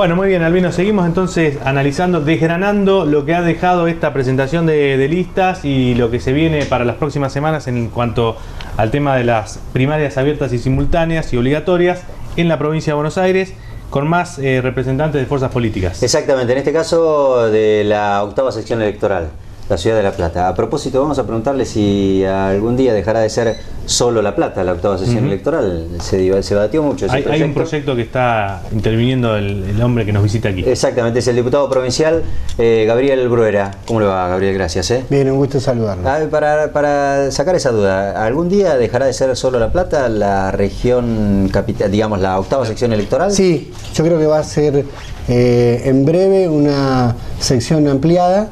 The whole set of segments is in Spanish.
Bueno, muy bien, Albino, seguimos entonces analizando, desgranando lo que ha dejado esta presentación de listas y lo que se viene para las próximas semanas en cuanto al tema de las primarias abiertas y simultáneas y obligatorias en la provincia de Buenos Aires, con más representantes de fuerzas políticas. Exactamente, en este caso de la octava sección electoral, la ciudad de La Plata. A propósito, vamos a preguntarle si algún día dejará de ser solo La Plata la octava sección electoral. Se debatió mucho ese proyecto. Hay un proyecto que está interviniendo el hombre que nos visita aquí. Exactamente, es el diputado provincial Gabriel Bruera. ¿Cómo le va, Gabriel? Gracias. Bien, un gusto saludarlo. Para sacar esa duda, ¿algún día dejará de ser solo La Plata la región capital, digamos, la octava sección electoral? Sí, yo creo que va a ser en breve una sección ampliada,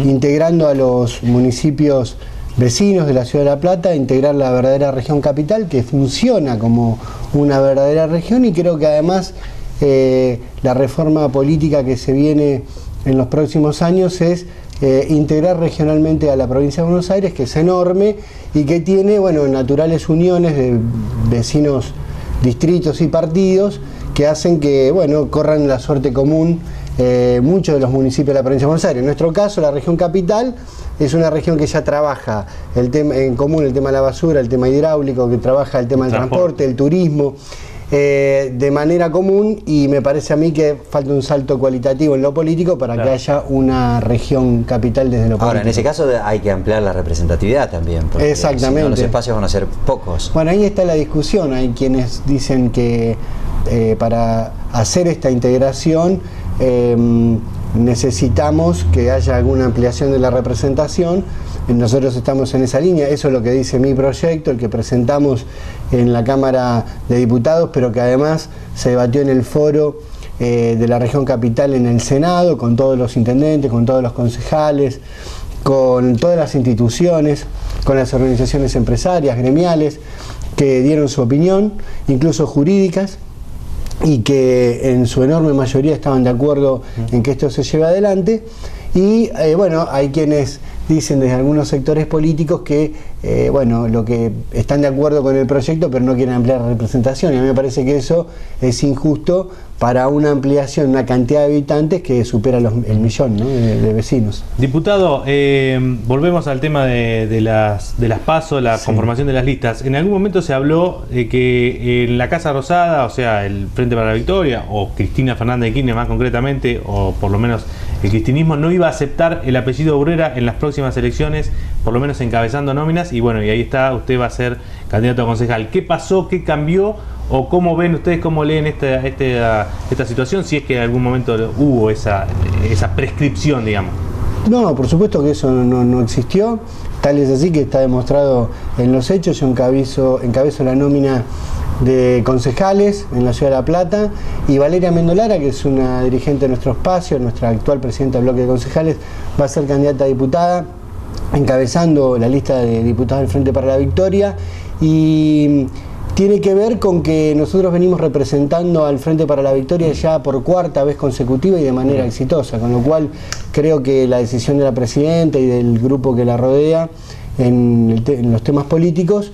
integrando a los municipios vecinos de la ciudad de La Plata, integrar la verdadera región capital, que funciona como una verdadera región, y creo que además la reforma política que se viene en los próximos años es integrar regionalmente a la provincia de Buenos Aires, que es enorme y que tiene, bueno, naturales uniones de vecinos, distritos y partidos que hacen que, bueno, corran la suerte común muchos de los municipios de la provincia de Buenos Aires. En nuestro caso, la región capital es una región que ya trabaja el tema en común, el tema de la basura, el tema hidráulico, que trabaja el tema del transporte, el turismo, de manera común, y me parece a mí que falta un salto cualitativo en lo político para que haya una región capital desde lo político. Ahora, en ese caso hay que ampliar la representatividad también, porque exactamente, si no, los espacios van a ser pocos. Bueno, ahí está la discusión. Hay quienes dicen que para hacer esta integración necesitamos que haya alguna ampliación de la representación. Nosotros estamos en esa línea, eso es lo que dice mi proyecto, el que presentamos en la Cámara de Diputados, pero que además se debatió en el foro de la región capital en el Senado, con todos los intendentes, con todos los concejales, con todas las instituciones, con las organizaciones empresarias, gremiales, que dieron su opinión, incluso jurídicas, y que en su enorme mayoría estaban de acuerdo en que esto se lleve adelante. Y bueno, hay quienes dicen desde algunos sectores políticos que bueno, lo que están de acuerdo con el proyecto pero no quieren ampliar la representación, y a mí me parece que eso es injusto para una ampliación, una cantidad de habitantes que supera el millón, ¿no?, de vecinos. Diputado, volvemos al tema de las PASO, la conformación de las listas. En algún momento se habló de que en la Casa Rosada, o sea, el Frente para la Victoria, o Cristina Fernández de Kirchner más concretamente, o por lo menos el cristinismo, no iba a aceptar el apellido Bruera en las próximas elecciones, por lo menos encabezando nóminas, y bueno, y ahí está, usted va a ser candidato a concejal. ¿Qué pasó? ¿Qué cambió? ¿O cómo ven ustedes, cómo leen esta situación, si es que en algún momento hubo esa prescripción, digamos? No, por supuesto que eso no existió. Tal es así que está demostrado en los hechos. Yo encabezo la nómina de concejales en la ciudad de La Plata, y Valeria Mendolara, que es una dirigente de nuestro espacio, nuestra actual presidenta del bloque de concejales, va a ser candidata a diputada, encabezando la lista de diputados del Frente para la Victoria. Y tiene que ver con que nosotros venimos representando al Frente para la Victoria ya por cuarta vez consecutiva y de manera exitosa, con lo cual creo que la decisión de la presidenta y del grupo que la rodea en los temas políticos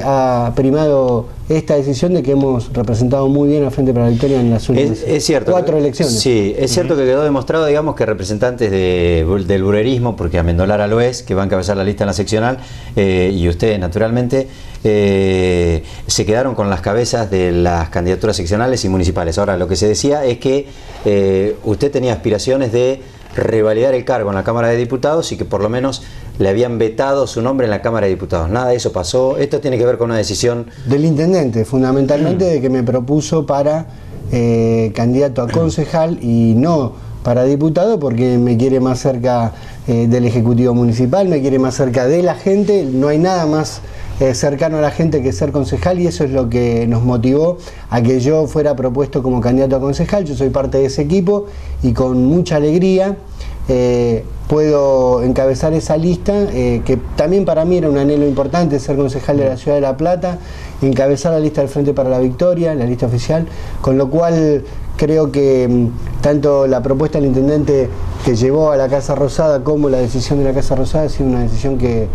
ha primado esta decisión de que hemos representado muy bien al Frente para la Victoria en las últimas cuatro elecciones. Sí, es cierto que quedó demostrado, digamos, que representantes del bruerismo, porque a Mendolara lo es, que va a encabezar la lista en la seccional, y usted naturalmente, se quedaron con las cabezas de las candidaturas seccionales y municipales. Ahora, lo que se decía es que usted tenía aspiraciones de revalidar el cargo en la Cámara de Diputados y que por lo menos le habían vetado su nombre en la Cámara de Diputados. Nada de eso pasó. Esto tiene que ver con una decisión del intendente, fundamentalmente, de que me propuso para candidato a concejal y no para diputado, porque me quiere más cerca del Ejecutivo Municipal, me quiere más cerca de la gente. No hay nada más cercano a la gente que ser concejal, y eso es lo que nos motivó a que yo fuera propuesto como candidato a concejal. Yo soy parte de ese equipo y con mucha alegría puedo encabezar esa lista, que también para mí era un anhelo importante, ser concejal de la ciudad de La Plata, encabezar la lista del Frente para la Victoria, la lista oficial, con lo cual creo que tanto la propuesta del intendente que llevó a la Casa Rosada como la decisión de la Casa Rosada ha sido una decisión que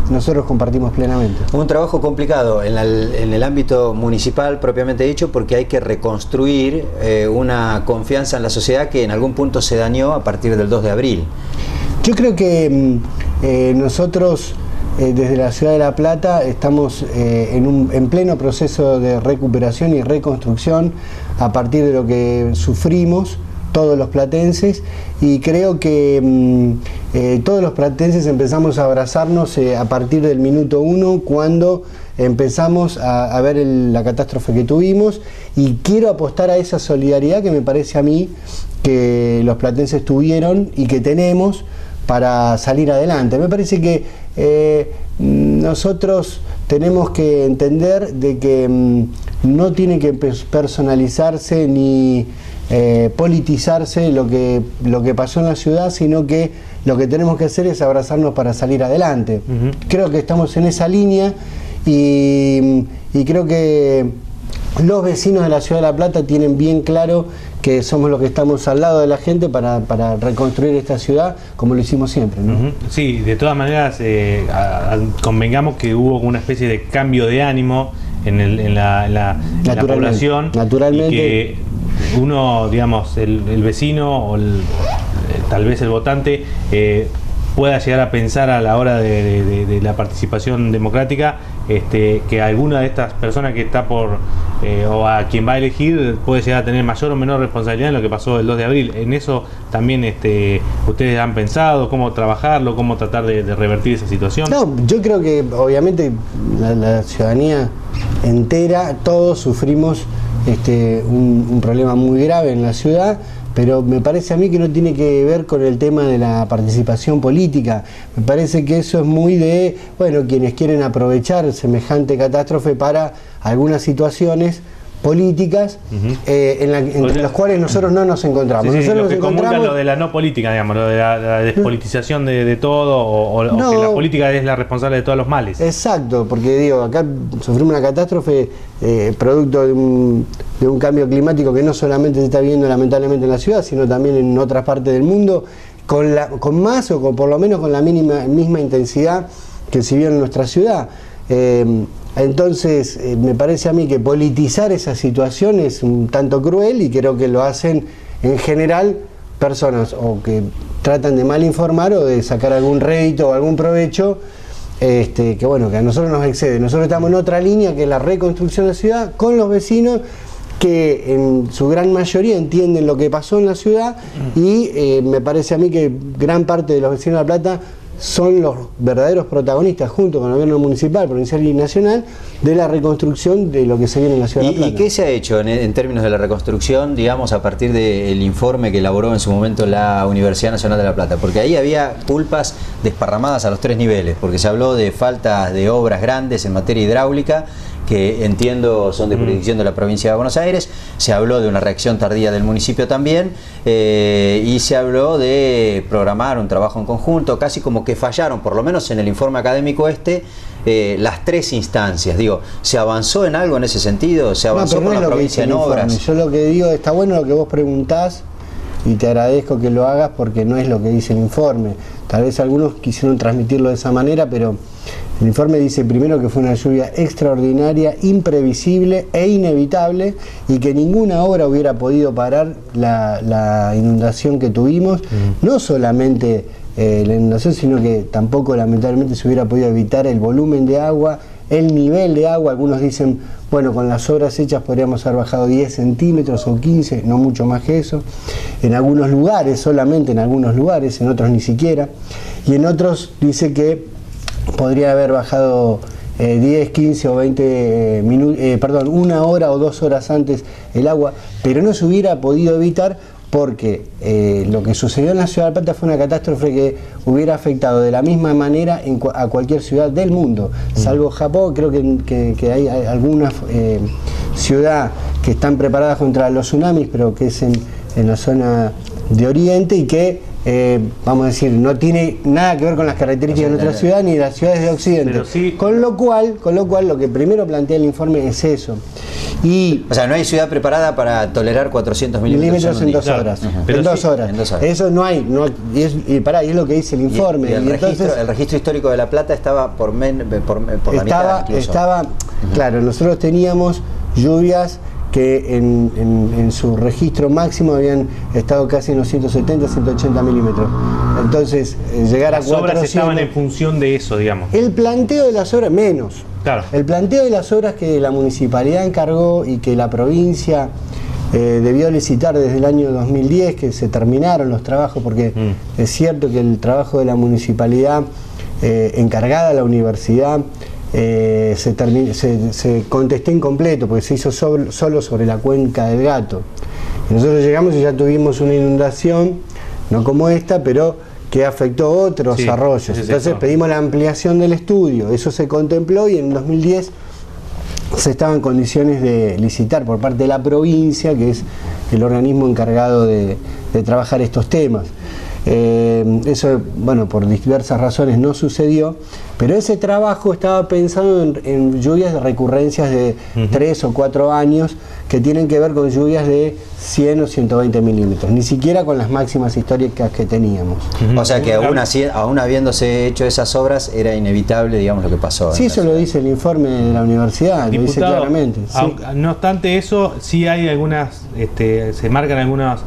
nosotros compartimos plenamente. Un trabajo complicado en el ámbito municipal propiamente dicho, porque hay que reconstruir una confianza en la sociedad que en algún punto se dañó a partir del 2 de abril. Yo creo que nosotros desde la Ciudad de La Plata estamos en pleno proceso de recuperación y reconstrucción a partir de lo que sufrimos todos los platenses, y creo que todos los platenses empezamos a abrazarnos a partir del minuto 1 cuando empezamos a ver la catástrofe que tuvimos, y quiero apostar a esa solidaridad que me parece a mí que los platenses tuvieron y que tenemos para salir adelante. Me parece que nosotros tenemos que entender de que no tiene que personalizarse ni politizarse lo que pasó en la ciudad, sino que lo que tenemos que hacer es abrazarnos para salir adelante. Creo que estamos en esa línea y creo que los vecinos de la Ciudad de La Plata tienen bien claro que somos los que estamos al lado de la gente para reconstruir esta ciudad como lo hicimos siempre, ¿no? Sí, de todas maneras convengamos que hubo una especie de cambio de ánimo en la población, naturalmente, y que uno, digamos, el vecino o tal vez el votante pueda llegar a pensar a la hora de la participación democrática que alguna de estas personas que está o a quien va a elegir puede llegar a tener mayor o menor responsabilidad en lo que pasó el 2 de abril. En eso también ustedes han pensado cómo trabajarlo, cómo tratar de revertir esa situación. No, yo creo que obviamente la ciudadanía entera, todos sufrimos un problema muy grave en la ciudad, pero me parece a mí que no tiene que ver con el tema de la participación política. Me parece que eso es muy de, bueno, quienes quieren aprovechar semejante catástrofe para algunas situaciones políticas entre las cuales nosotros no nos encontramos. Sí, nosotros lo que comulga lo de la no política, digamos, lo de la despolitización de todo, o no, que la política es la responsable de todos los males. Exacto, porque digo, acá sufrimos una catástrofe producto de un cambio climático que no solamente se está viendo lamentablemente en la ciudad, sino también en otras partes del mundo, con más o por lo menos con la misma intensidad que se vio en nuestra ciudad. Entonces, me parece a mí que politizar esa situación es un tanto cruel, y creo que lo hacen en general personas o que tratan de mal informar o de sacar algún rédito o algún provecho que bueno, que a nosotros nos excede. Nosotros estamos en otra línea, que es la reconstrucción de la ciudad con los vecinos, que en su gran mayoría entienden lo que pasó en la ciudad, y me parece a mí que gran parte de los vecinos de La Plata son los verdaderos protagonistas, junto con el gobierno municipal, provincial y nacional, de la reconstrucción de lo que se viene en la ciudad de La Plata. ¿Y qué se ha hecho en términos de la reconstrucción, digamos, a partir del informe que elaboró en su momento la Universidad Nacional de La Plata? Porque ahí había culpas desparramadas a los 3 niveles, porque se habló de falta de obras grandes en materia hidráulica, que entiendo son de jurisdicción de la provincia de Buenos Aires, se habló de una reacción tardía del municipio también, y se habló de programar un trabajo en conjunto, casi como que fallaron, por lo menos en el informe académico las 3 instancias. Digo, ¿se avanzó en algo en ese sentido? ¿Se avanzó con la provincia en obras? Yo lo que digo, está bueno lo que vos preguntás, y te agradezco que lo hagas porque no es lo que dice el informe. Tal vez algunos quisieron transmitirlo de esa manera, pero el informe dice primero que fue una lluvia extraordinaria, imprevisible e inevitable, y que ninguna obra hubiera podido parar la inundación que tuvimos. No solamente la inundación, sino que tampoco lamentablemente se hubiera podido evitar el volumen de agua, el nivel de agua. Algunos dicen, bueno, con las obras hechas podríamos haber bajado 10 centímetros o 15, no mucho más que eso. En algunos lugares, solamente en algunos lugares, en otros ni siquiera. Y en otros dice que podría haber bajado 10, 15 o 20 minutos, una hora o 2 horas antes el agua, pero no se hubiera podido evitar, porque lo que sucedió en la ciudad de La Plata fue una catástrofe que hubiera afectado de la misma manera a cualquier ciudad del mundo, salvo Japón. Creo que hay alguna ciudad que están preparadas contra los tsunamis, pero que es en la zona de Oriente, y que vamos a decir, no tiene nada que ver con las características de nuestra ciudad ni de las ciudades de Occidente. Sí. Con lo cual, lo que primero plantea el informe es eso. Y o sea, no hay ciudad preparada para tolerar 400 milímetros en 2 horas. Pero En 2 horas. En 2 horas. Eso no hay. Y es lo que dice el informe. Y el entonces, registro histórico de La Plata estaba por la mitad incluso. Claro, nosotros teníamos lluvias que en su registro máximo habían estado casi en los 170, 180 milímetros. Entonces, llegar las a 400... Las obras estaban en función de eso, digamos. El planteo de las obras, menos. Claro. El planteo de las obras que la municipalidad encargó y que la provincia debió licitar desde el año 2010, que se terminaron los trabajos, porque es cierto que el trabajo de la municipalidad encargada a la universidad se contestó incompleto, porque se hizo solo sobre la cuenca del Gato. Y nosotros llegamos y ya tuvimos una inundación, no como esta, pero que afectó otros arroyos. Entonces pedimos la ampliación del estudio, eso se contempló y en 2010 se estaba en condiciones de licitar por parte de la provincia, que es el organismo encargado de trabajar estos temas. Eso, bueno, por diversas razones no sucedió, pero ese trabajo estaba pensado en lluvias de recurrencias de 3 o 4 años que tienen que ver con lluvias de 100 o 120 milímetros, ni siquiera con las máximas históricas que teníamos. O sea que aún habiéndose hecho esas obras era inevitable, digamos, lo que pasó. Sí, eso lo dice el informe de la universidad, Diputado, lo dice claramente. Sí. No obstante eso, sí hay algunas, se marcan algunas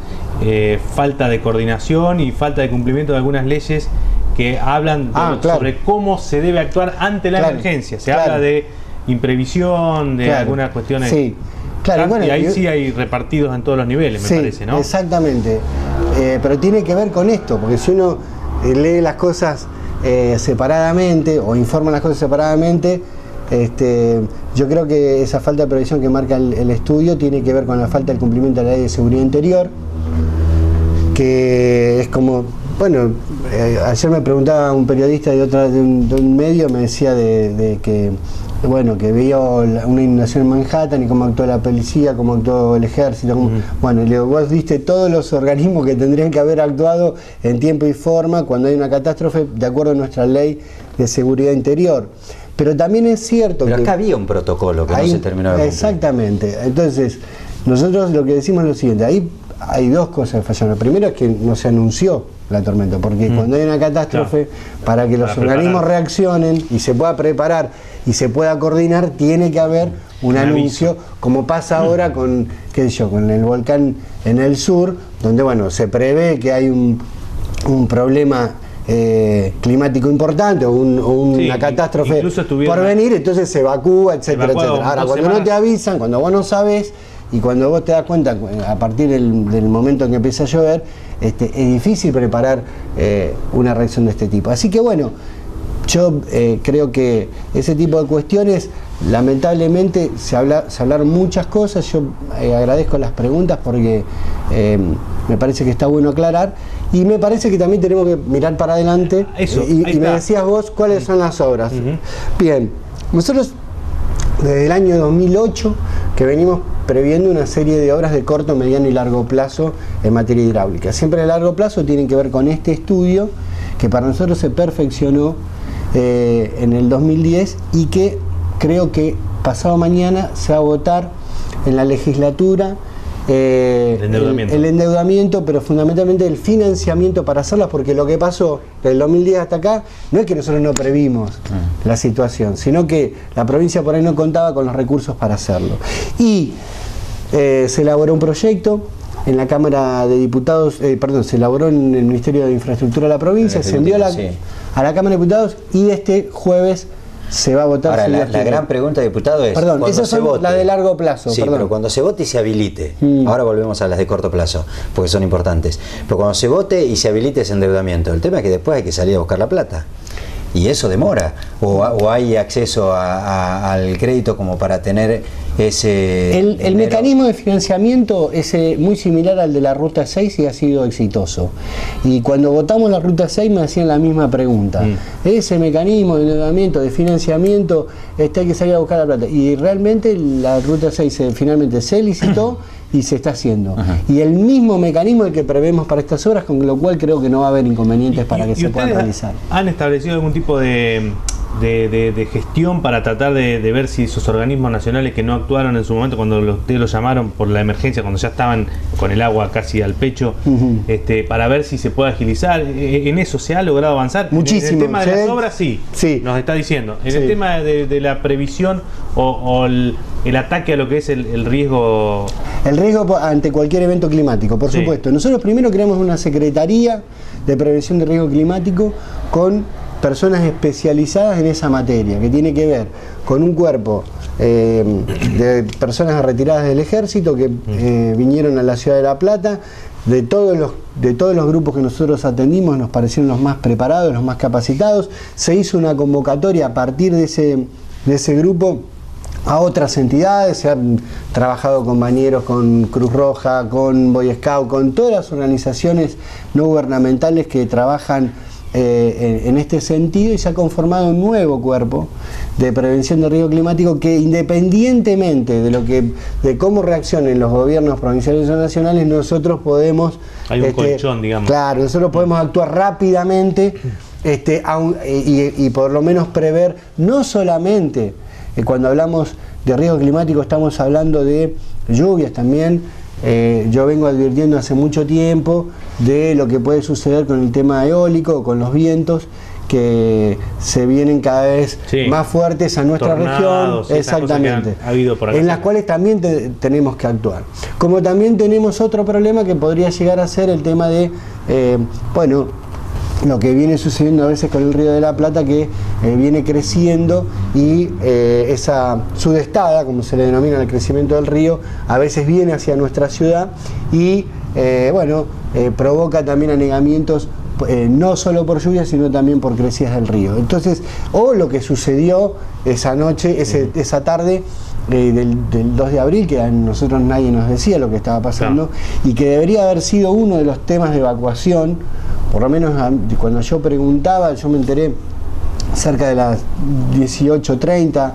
falta de coordinación y falta de cumplimiento de algunas leyes que hablan sobre cómo se debe actuar ante la emergencia. Se habla de imprevisión, de algunas cuestiones. Sí. Claro, y ahí sí hay repartidos en todos los niveles, me parece, ¿no? Exactamente. Pero tiene que ver con esto, porque si uno lee las cosas separadamente o informa las cosas separadamente, yo creo que esa falta de previsión que marca el estudio tiene que ver con la falta del cumplimiento de la Ley de Seguridad Interior, que es como, bueno, ayer me preguntaba un periodista de un medio, me decía de que, bueno, que vio una inundación en Manhattan y cómo actuó la policía, cómo actuó el ejército. Bueno, le digo, vos viste todos los organismos que tendrían que haber actuado en tiempo y forma cuando hay una catástrofe, de acuerdo a nuestra Ley de Seguridad Interior. Pero también es cierto pero que... acá había un protocolo que no se terminó de cumplir. Exactamente. Entonces, nosotros lo que decimos es lo siguiente, ahí hay dos cosas que fallaron. Primero es que no se anunció la tormenta, porque cuando hay una catástrofe, para que los organismos reaccionen y se pueda preparar y se pueda coordinar, tiene que haber un anuncio, como pasa ahora con, qué sé yo, con el volcán en el sur, donde, bueno, se prevé que hay un problema climático importante o una catástrofe por venir, entonces se evacúa, etcétera, etcétera. Ahora, cuando no te avisan, cuando vos no sabés y cuando vos te das cuenta a partir del momento en que empieza a llover, es difícil preparar una reacción de este tipo. Así que bueno, yo creo que ese tipo de cuestiones, lamentablemente se hablaron muchas cosas. Yo agradezco las preguntas porque me parece que está bueno aclarar y me parece que también tenemos que mirar para adelante. Y me decías vos cuáles son las obras. Bien, nosotros desde el año 2008 que venimos previendo una serie de obras de corto, mediano y largo plazo en materia hidráulica. Siempre de largo plazo tienen que ver con este estudio que para nosotros se perfeccionó en el 2010 y que creo que pasado mañana se va a votar en la legislatura el endeudamiento, pero fundamentalmente el financiamiento para hacerlas, porque lo que pasó del 2010 hasta acá no es que nosotros no previmos la situación, sino que la provincia por ahí no contaba con los recursos para hacerlo. Y se elaboró un proyecto en la Cámara de Diputados, se elaboró en el Ministerio de Infraestructura de la provincia, se envió a la Cámara de Diputados y este jueves se va a votar. Ahora, la gran pregunta, diputado, es... Perdón, esas son las de largo plazo. Sí, pero cuando se vote y se habilite, ahora volvemos a las de corto plazo, porque son importantes, pero cuando se vote y se habilite ese endeudamiento, el tema es que después hay que salir a buscar la plata. Y eso demora, o hay acceso al crédito como para tener ese... El mecanismo de financiamiento es muy similar al de la Ruta 6 y ha sido exitoso. Y cuando votamos la Ruta 6 me hacían la misma pregunta. Ese mecanismo de endeudamiento, de financiamiento, hay que salir a buscar la plata. Y realmente la Ruta 6 finalmente se licitó y se está haciendo. Y el mismo mecanismo que prevemos para estas obras, con lo cual creo que no va a haber inconvenientes para que se puedan realizar. ¿Han establecido algún tipo de gestión para tratar de ver si esos organismos nacionales que no actuaron en su momento cuando ustedes los llamaron por la emergencia, cuando ya estaban con el agua casi al pecho, para ver si se puede agilizar? ¿En eso se ha logrado avanzar? Muchísimo. En el tema de las obras sí, nos está diciendo. En el tema de la previsión o el ataque a lo que es el riesgo... El riesgo ante cualquier evento climático, por supuesto. Nosotros primero creamos una Secretaría de Prevención de Riesgo Climático con personas especializadas en esa materia, que tiene que ver con un cuerpo de personas retiradas del ejército que vinieron a la ciudad de La Plata. De todos los grupos que nosotros atendimos nos parecieron los más preparados, los más capacitados. Se hizo una convocatoria a partir de ese grupo a otras entidades. Se han trabajado compañeros con Cruz Roja, con Boy Scout, con todas las organizaciones no gubernamentales que trabajan en este sentido, y se ha conformado un nuevo cuerpo de prevención de riesgo climático que, independientemente de cómo reaccionen los gobiernos provinciales o nacionales, nosotros podemos... Hay un colchón, digamos. Claro, nosotros podemos actuar rápidamente y por lo menos prever, no solamente cuando hablamos de riesgo climático estamos hablando de lluvias también. Yo vengo advirtiendo hace mucho tiempo de lo que puede suceder con el tema eólico, con los vientos que se vienen cada vez más fuertes a nuestra tornados, región, exactamente, ha habido por acá, en las cuales también tenemos que actuar. Como también tenemos otro problema que podría llegar a ser el tema de, lo que viene sucediendo a veces con el Río de la Plata, que viene creciendo y esa sudestada, como se le denomina el crecimiento del río, a veces viene hacia nuestra ciudad y provoca también anegamientos, no solo por lluvia, sino también por crecidas del río. Entonces, lo que sucedió esa noche, esa tarde del 2 de abril, que a nosotros nadie nos decía lo que estaba pasando, y que debería haber sido uno de los temas de evacuación. Por lo menos cuando yo preguntaba, yo me enteré cerca de las 18:30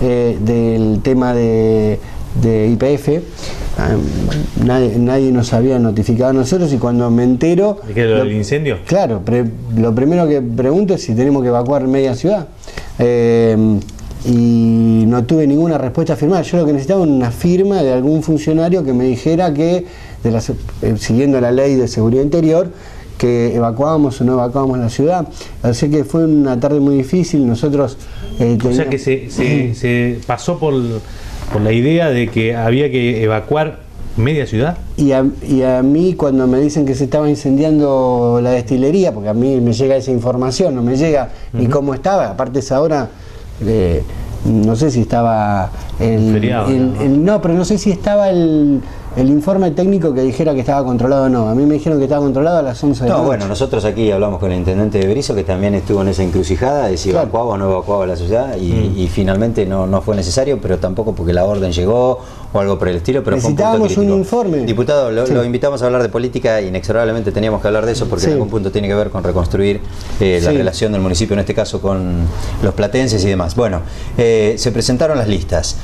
del tema de YPF. Nadie nos había notificado a nosotros, y cuando me entero... ¿De qué, lo del incendio? Claro, lo primero que pregunto es si tenemos que evacuar media ciudad. Y no tuve ninguna respuesta firmada. Yo lo que necesitaba era una firma de algún funcionario que me dijera que, siguiendo la ley de seguridad interior, que evacuábamos o no evacuábamos la ciudad. Así que fue una tarde muy difícil. Nosotros o sea que se pasó por la idea de que había que evacuar media ciudad. Y a mí, cuando me dicen que se estaba incendiando la destilería, porque a mí me llega esa información, no me llega ni cómo estaba. Aparte esa hora, no sé si estaba pero no sé si estaba el informe técnico que dijera que estaba controlado o no. A mí me dijeron que estaba controlado a las 11 de la noche. Bueno, nosotros aquí hablamos con el intendente de Berisso, que también estuvo en esa encrucijada de si evacuaba o no evacuaba la ciudad, y finalmente no fue necesario, pero tampoco porque la orden llegó o algo por el estilo, pero necesitábamos fue un punto crítico. Un informe. Diputado, lo invitamos a hablar de política, inexorablemente teníamos que hablar de eso, porque en algún punto tiene que ver con reconstruir la relación del municipio, en este caso con los platenses y demás. Bueno, se presentaron las listas.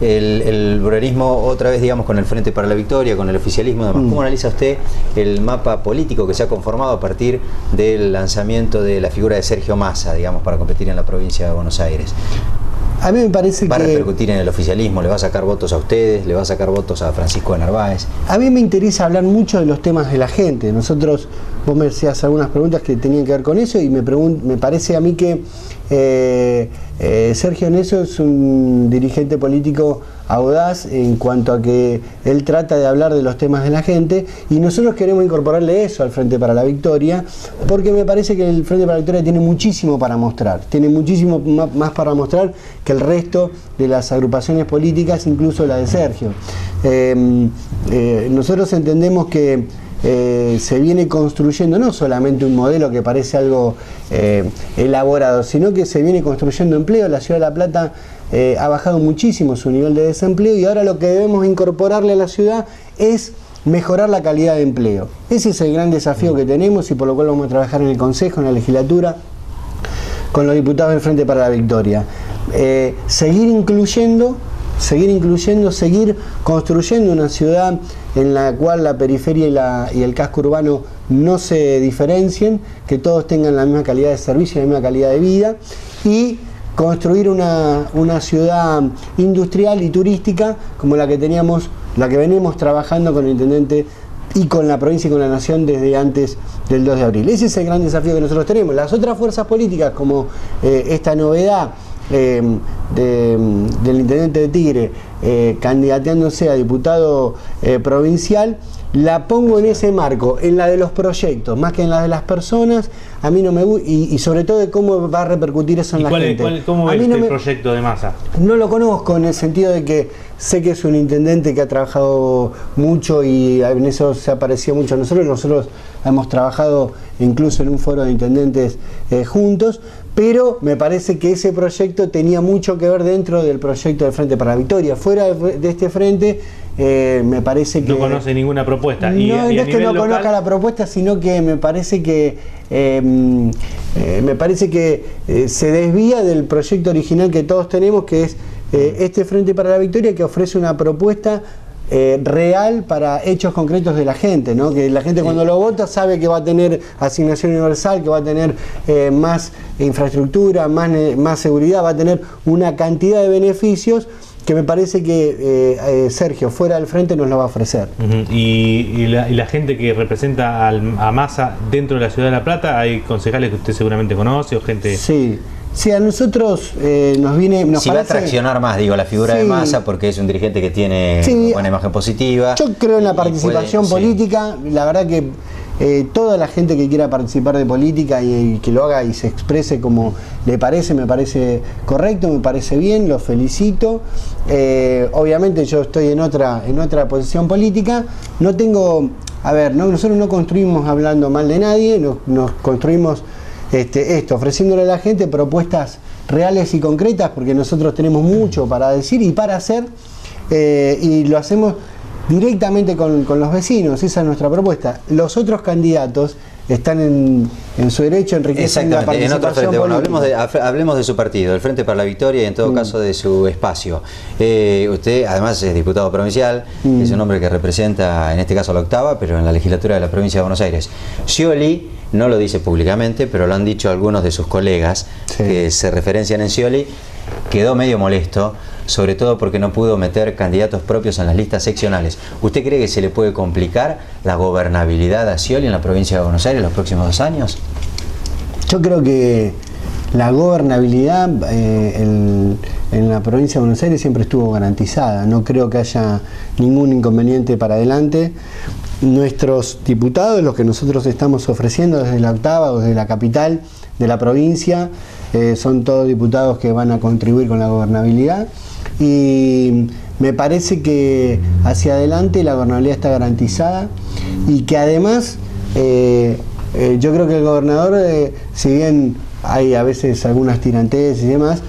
El bruerismo, otra vez, digamos, con el Frente para la Victoria, con el oficialismo y demás. ¿Cómo analiza usted el mapa político que se ha conformado a partir del lanzamiento de la figura de Sergio Massa, digamos, para competir en la provincia de Buenos Aires? A mí me parece ¿Va a repercutir en el oficialismo? ¿Le va a sacar votos a ustedes? ¿Le va a sacar votos a Francisco de Narváez? A mí me interesa hablar mucho de los temas de la gente. Nosotros, vos me hacías algunas preguntas que tenían que ver con eso, y me parece a mí que Sergio Neso es un dirigente político audaz en cuanto a que él trata de hablar de los temas de la gente, y nosotros queremos incorporarle eso al Frente para la Victoria, porque me parece que el Frente para la Victoria tiene muchísimo para mostrar, tiene muchísimo más para mostrar que el resto de las agrupaciones políticas, incluso la de Sergio. Nosotros entendemos que se viene construyendo no solamente un modelo que parece algo elaborado, sino que se viene construyendo empleo. La ciudad de La Plata ha bajado muchísimo su nivel de desempleo, y ahora lo que debemos incorporarle a la ciudad es mejorar la calidad de empleo. Ese es el gran desafío que tenemos, y por lo cual vamos a trabajar en el Consejo, en la legislatura, con los diputados del Frente para la Victoria. Seguir incluyendo seguir incluyendo, seguir construyendo una ciudad en la cual la periferia y el casco urbano no se diferencien, que todos tengan la misma calidad de servicio, la misma calidad de vida, y construir una ciudad industrial y turística como la que teníamos, la que venimos trabajando con el intendente y con la provincia y con la nación desde antes del 2 de abril. Ese es el gran desafío que nosotros tenemos. Las otras fuerzas políticas, como esta novedad del intendente de Tigre candidateándose a diputado provincial, la pongo en ese marco, en la de los proyectos, más que en la de las personas. A mí no me gusta, y sobre todo de cómo va a repercutir eso en la gente. ¿Cómo ves el proyecto de Massa? No lo conozco, en el sentido de que sé que es un intendente que ha trabajado mucho y en eso se ha parecido mucho a nosotros. Nosotros hemos trabajado incluso en un foro de intendentes juntos, pero me parece que ese proyecto tenía mucho que ver dentro del proyecto del Frente para la Victoria. Fuera de este frente, me parece que... No conoce ninguna propuesta. No es que no conozca la propuesta, sino que me parece que se desvía del proyecto original que todos tenemos, que es este Frente para la Victoria, que ofrece una propuesta real para hechos concretos de la gente, ¿no? Que la gente cuando lo vota sabe que va a tener asignación universal, que va a tener más infraestructura, más seguridad, va a tener una cantidad de beneficios que me parece que Sergio, fuera del frente, nos lo va a ofrecer. Y la gente que representa a Massa dentro de la ciudad de La Plata, hay concejales que usted seguramente conoce o gente... Sí, a nosotros nos viene... Si va a traccionar más, digo, la figura de Massa, porque es un dirigente que tiene buena imagen positiva. Yo creo en la participación política, la verdad que toda la gente que quiera participar de política y que lo haga y se exprese como le parece, me parece correcto, me parece bien, lo felicito. Obviamente yo estoy en otra posición política, no tengo... A ver, nosotros no construimos hablando mal de nadie, nos construimos... ofreciéndole a la gente propuestas reales y concretas, porque nosotros tenemos mucho para decir y para hacer, y lo hacemos directamente con los vecinos. Esa es nuestra propuesta. Los otros candidatos están en su derecho, enriqueciendo la participación. En otro frente. Bueno, hablemos de su partido, el Frente para la Victoria, y en todo caso de su espacio. Usted además es diputado provincial, es un hombre que representa en este caso a la octava, pero en la legislatura de la provincia de Buenos Aires. Scioli no lo dice públicamente, pero lo han dicho algunos de sus colegas que se referencian en Scioli. Quedó medio molesto, sobre todo porque no pudo meter candidatos propios en las listas seccionales. ¿Usted cree que se le puede complicar la gobernabilidad a Scioli en la provincia de Buenos Aires en los próximos 2 años? Yo creo que la gobernabilidad en la provincia de Buenos Aires siempre estuvo garantizada. No creo que haya ningún inconveniente para adelante. Nuestros diputados, los que nosotros estamos ofreciendo desde la octava o desde la capital de la provincia, son todos diputados que van a contribuir con la gobernabilidad, y me parece que hacia adelante la gobernabilidad está garantizada, y que además yo creo que el gobernador, si bien hay a veces algunas tirantes y demás,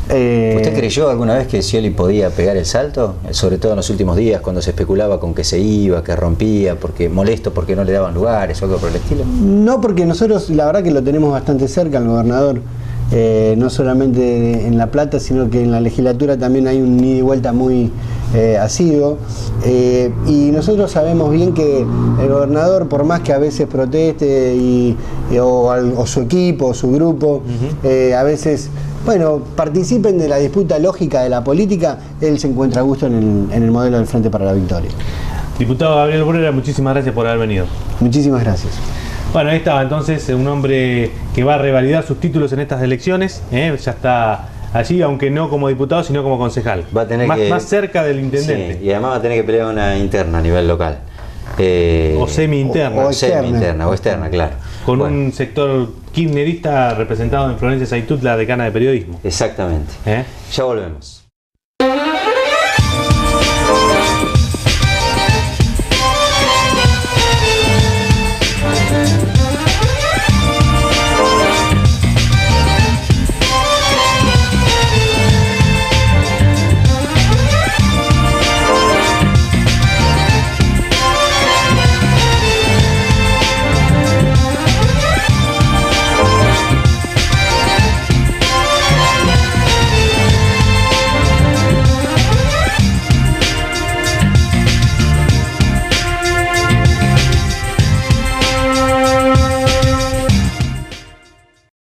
¿usted creyó alguna vez que Scioli podía pegar el salto? Sobre todo en los últimos días, cuando se especulaba con que se iba, que rompía, molesto porque no le daban lugares o algo por el estilo. No, porque nosotros la verdad que lo tenemos bastante cerca al gobernador, no solamente en La Plata, sino que en la legislatura también hay un ida y vuelta muy asiduo, y nosotros sabemos bien que el gobernador, por más que a veces proteste o su equipo o su grupo, a veces participen de la disputa lógica de la política, él se encuentra a gusto en el modelo del Frente para la Victoria. Diputado Gabriel Borrera, muchísimas gracias por haber venido. Muchísimas gracias. Bueno, ahí estaba entonces un hombre que va a revalidar sus títulos en estas elecciones, ya está allí, aunque no como diputado, sino como concejal. Va a tener más cerca del intendente. Sí, y además va a tener que pelear una interna a nivel local. O semi-interna. O semi-interna, o externa, claro. Con un sector kirchnerista representado en Florencia Saitut, la decana de periodismo. Exactamente. Ya volvemos.